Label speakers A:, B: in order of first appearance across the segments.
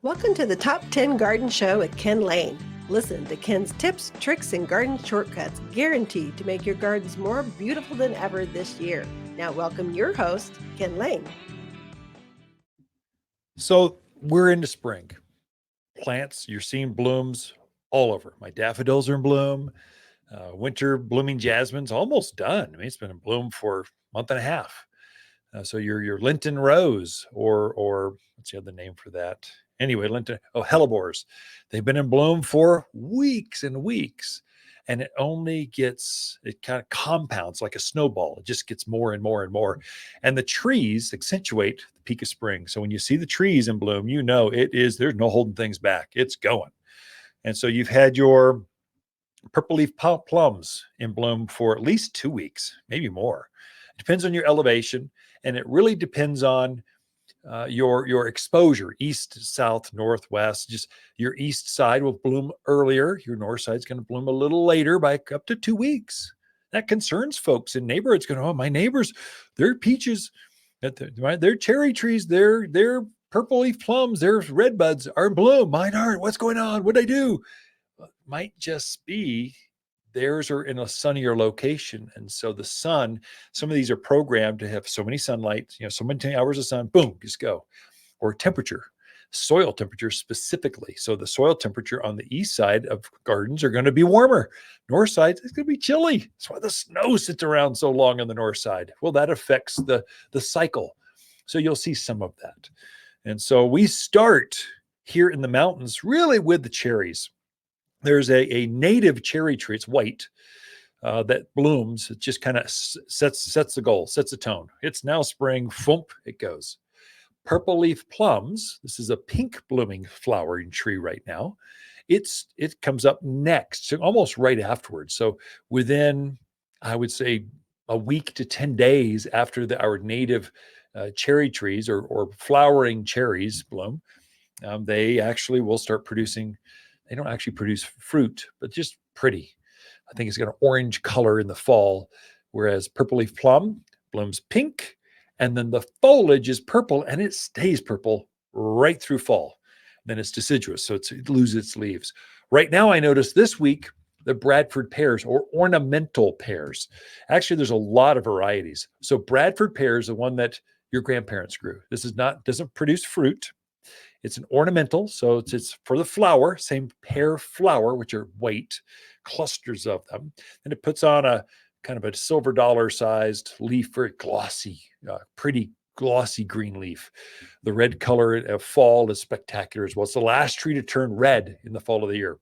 A: Welcome to the Top 10 Garden Show with Ken Lain. Listen to Ken's tips, tricks, and garden shortcuts guaranteed to make your gardens more beautiful than ever this year. Now, welcome your host, Ken Lain.
B: So we're into spring. Plants, you're seeing blooms all over. My daffodils are in bloom. Winter blooming jasmine's almost done. I mean, it's been in bloom for a month and a half. So your Linton rose, or what's the other name for that? Anyway, Linton, hellebores. They've been in bloom for weeks and weeks. And it kind of compounds like a snowball. It just gets more and more and more. And the trees accentuate the peak of spring. So when you see the trees in bloom, you know there's no holding things back. It's going. And so you've had your purple leaf plums in bloom for at least 2 weeks, maybe more. It depends on your elevation, and it really depends on your exposure, east, south, northwest. Just your east side will bloom earlier. Your north side is going to bloom a little later by up to 2 weeks. That concerns folks in neighborhoods going, oh, my neighbors, their peaches, their cherry trees, their purple leaf plums, their redbuds are in bloom. Mine aren't. What's going on? What'd I do? Might just be theirs are in a sunnier location. And so the sun, some of these are programmed to have so many sunlight, so many hours of sun, boom, just go. Or temperature, soil temperature specifically. So the soil temperature on the east side of gardens are going to be warmer. North side, it's going to be chilly. That's why the snow sits around so long on the north side. Well, that affects the cycle. So you'll see some of that. And so we start here in the mountains really with the cherries. There's a native cherry tree. It's white that blooms. It just kind of sets the goal, sets the tone. It's now spring. Thump, it goes. Purple leaf plums. This is a pink blooming flowering tree right now. It comes up next, so almost right afterwards. So within, I would say, a week to 10 days after our native cherry trees or flowering cherries bloom, they actually will start producing. They don't actually produce fruit, but just pretty. I think it's got an orange color in the fall, whereas purple leaf plum blooms pink, and then the foliage is purple, and it stays purple right through fall. Then it's deciduous, so it loses its leaves. Right now, I noticed this week the Bradford pears or ornamental pears. Actually, there's a lot of varieties. So Bradford pear is the one that your grandparents grew. This doesn't produce fruit. It's an ornamental, so it's for the flower, same pear flower, which are white, clusters of them. And it puts on a kind of a silver dollar sized leaf, very glossy, pretty glossy green leaf. The red color of fall is spectacular as well. It's the last tree to turn red in the fall of the year.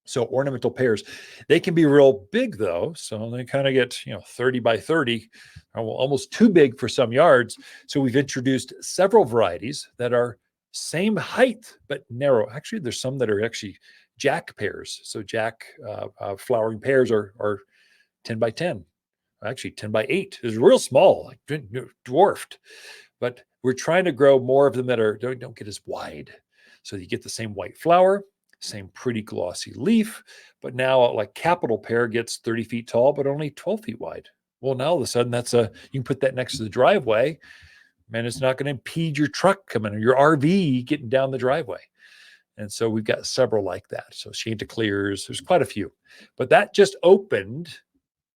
B: So ornamental pears, they can be real big though. So they kind of get, 30 by 30, almost too big for some yards. So we've introduced several varieties that are same height, but narrow. Actually, there's some that are actually jack pears. So jack flowering pears are 10 by 10, actually 10 by 8. It's real small, like dwarfed. But we're trying to grow more of them that don't get as wide. So you get the same white flower, same pretty glossy leaf, but now like capital pear gets 30 feet tall, but only 12 feet wide. Well, now all of a sudden you can put that next to the driveway. Man, it's not going to impede your truck coming or your RV getting down the driveway. And so we've got several like that. So Chanticleers, there's quite a few, but that just opened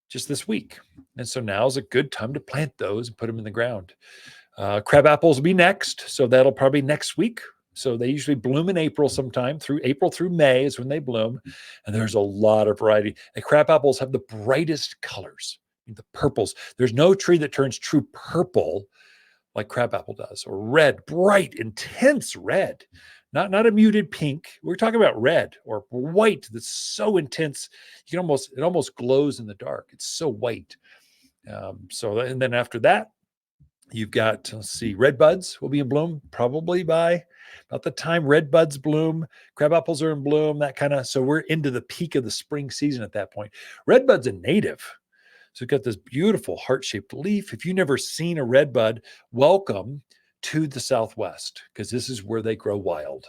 B: just this week. And so now is a good time to plant those and put them in the ground. Crab apples will be next. So that'll probably next week. So they usually bloom in April sometime. Through April through May is when they bloom. And there's a lot of variety. And crab apples have the brightest colors, the purples. There's no tree that turns true purple like crabapple does, or red, bright, intense red, not a muted pink. We're talking about red or white that's so intense it almost glows in the dark. It's so white. And then after that, you've got, let's see, redbuds will be in bloom probably by about the time redbuds bloom. Crab apples are in bloom, that kind of. So we're into the peak of the spring season at that point. Redbud's a native. So we've got this beautiful heart-shaped leaf. If you've never seen a redbud, welcome to the Southwest, because this is where they grow wild.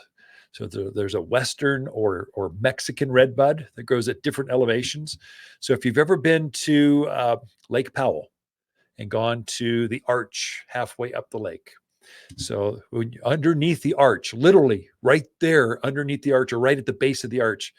B: So there's a Western or Mexican redbud that grows at different elevations. So if you've ever been to Lake Powell and gone to the arch halfway up the lake, So underneath the arch, literally right there underneath the arch or right at the base of the arch,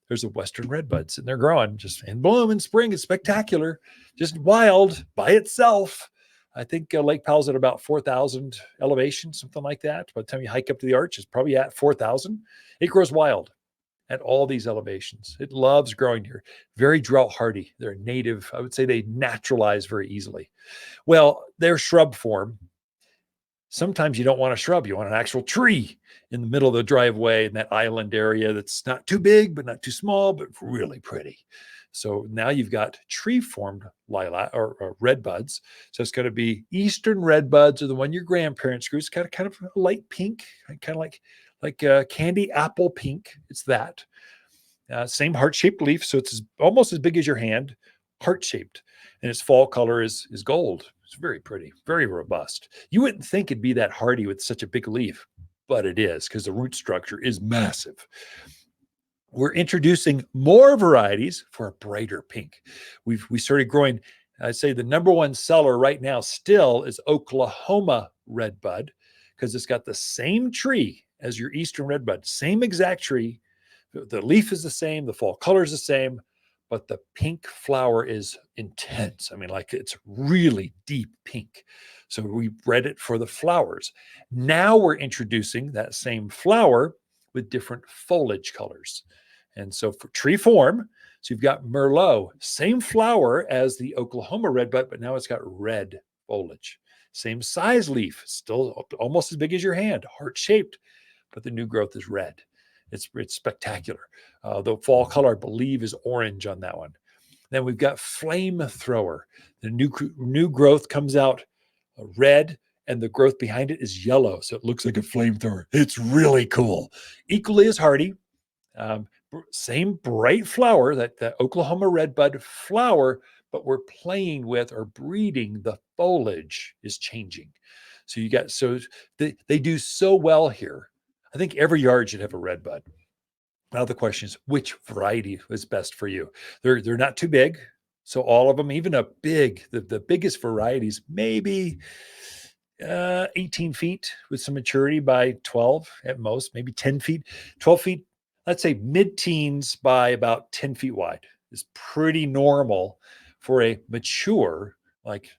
B: there's a Western redbud sitting there growing just in bloom in spring. It's spectacular, just wild by itself. I think Lake Powell's at about 4,000 elevation, something like that. By the time you hike up to the arch, it's probably at 4,000. It grows wild at all these elevations. It loves growing here. Very drought hardy. They're native. I would say they naturalize very easily. Well, their shrub form. Sometimes you don't want a shrub. You want an actual tree in the middle of the driveway in that island area that's not too big, but not too small, but really pretty. So now you've got tree-formed lilac or red buds. So it's going to be Eastern red buds, or the one your grandparents grew. It's kind of a light pink, kind of like candy apple pink. It's that. Same heart-shaped leaf, so it's almost as big as your hand, heart-shaped. And its fall color is gold. It's very pretty, very robust. You wouldn't think it'd be that hardy with such a big leaf, but it is, because the root structure is massive. We're introducing more varieties for a brighter pink. We started growing, I'd say the number one seller right now still is Oklahoma Redbud, because it's got the same tree as your Eastern Redbud, same exact tree. The leaf is the same, the fall color is the same, but the pink flower is intense. I mean, like it's really deep pink. So we bred it for the flowers. Now we're introducing that same flower with different foliage colors. And so for tree form, so you've got Merlot, same flower as the Oklahoma Redbud, but now it's got red foliage. Same size leaf, still almost as big as your hand, heart-shaped, but the new growth is red. It's spectacular. The fall color, I believe, is orange on that one. Then we've got Flamethrower. The new growth comes out red, and the growth behind it is yellow, so it looks like a flamethrower. It's really cool. Equally as hardy. Same bright flower, that Oklahoma Redbud flower, but we're playing with or breeding the foliage is changing. So they do so well here. I think every yard should have a redbud. Now the question is, which variety is best for you? They're not too big, so all of them, even the biggest varieties, maybe 18 feet with some maturity by 12 at most, maybe 10 feet, 12 feet. Let's say mid-teens by about 10 feet wide is pretty normal for a mature, like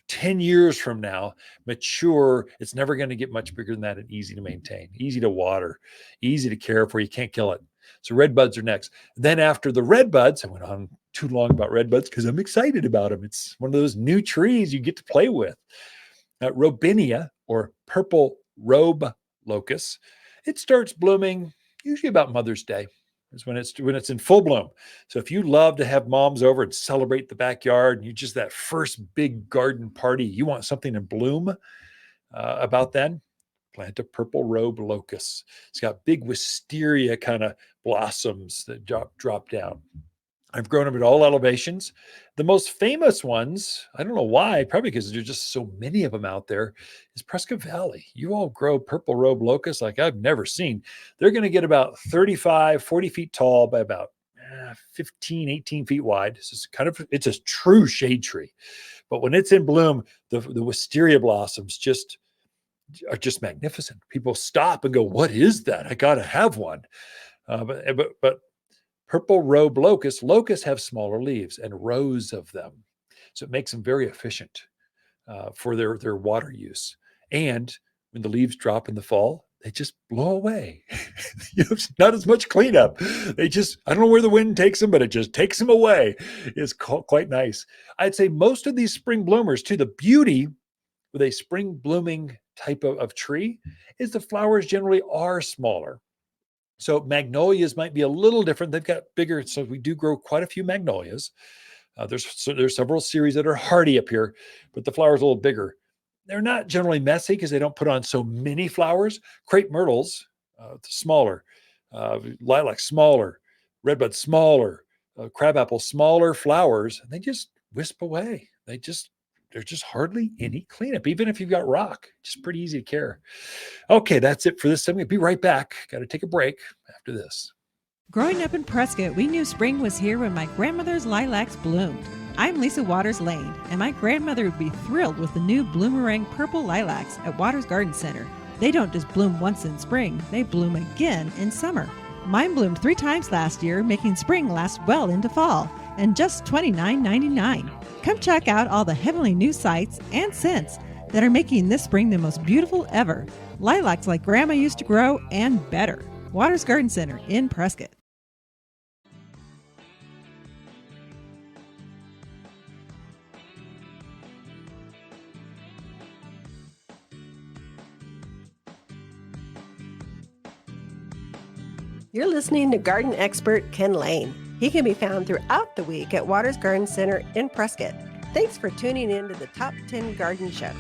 B: 10 years from now, mature. It's never going to get much bigger than that, and easy to maintain, easy to water, easy to care for. You can't kill it. So redbuds are next. Then after the redbuds, I went on too long about redbuds because I'm excited about them. It's one of those new trees you get to play with. Robinia, or purple robe locust, it starts blooming usually about Mother's Day. Is when it's in full bloom. So if you love to have moms over and celebrate the backyard, and you just that first big garden party, you want something in bloom about then, plant a purple robe locust. It's got big wisteria kind of blossoms that drop down. I've grown them at all elevations. The most famous ones, I don't know why, probably because there's just so many of them out there, is Prescott Valley. You all grow purple robe locusts like I've never seen. They're going to get about 35, 40 feet tall by about 15, 18 feet wide. It's a true shade tree. But when it's in bloom, the wisteria blossoms are just magnificent. People stop and go, "What is that? I got to have one." But purple robe locusts have smaller leaves and rows of them. So it makes them very efficient for their water use. And when the leaves drop in the fall, they just blow away. It's not as much cleanup. I don't know where the wind takes them, but it just takes them away. It's quite nice. I'd say most of these spring bloomers, too, the beauty with a spring blooming type of tree is the flowers generally are smaller. So magnolias might be a little different. They've got bigger, so we do grow quite a few magnolias. There's several series that are hardy up here, but the flowers are a little bigger. They're not generally messy because they don't put on so many flowers. Crepe myrtles, smaller. Lilac, smaller. Redbud, smaller. Crabapple, smaller flowers. And they just wisp away. There's just hardly any cleanup, even if you've got rock. Just pretty easy to care. Okay, that's it for this time. We'll be right back. Got to take a break after this.
C: Growing up in Prescott, we knew spring was here when my grandmother's lilacs bloomed. I'm Lisa Waters Lain, and my grandmother would be thrilled with the new bloomerang purple lilacs at WattersGardenCenter. They don't just bloom once in spring, they bloom again in summer. Mine bloomed 3 times last year, making spring last well into fall, and just $29.99. Come check out all the heavenly new sights and scents that are making this spring the most beautiful ever. Lilacs like Grandma used to grow and better. Waters Garden Center in Prescott.
A: You're listening to garden expert Ken Lain. He can be found throughout the week at Waters Garden Center in Prescott. Thanks for tuning in to the Top 10 Garden Show.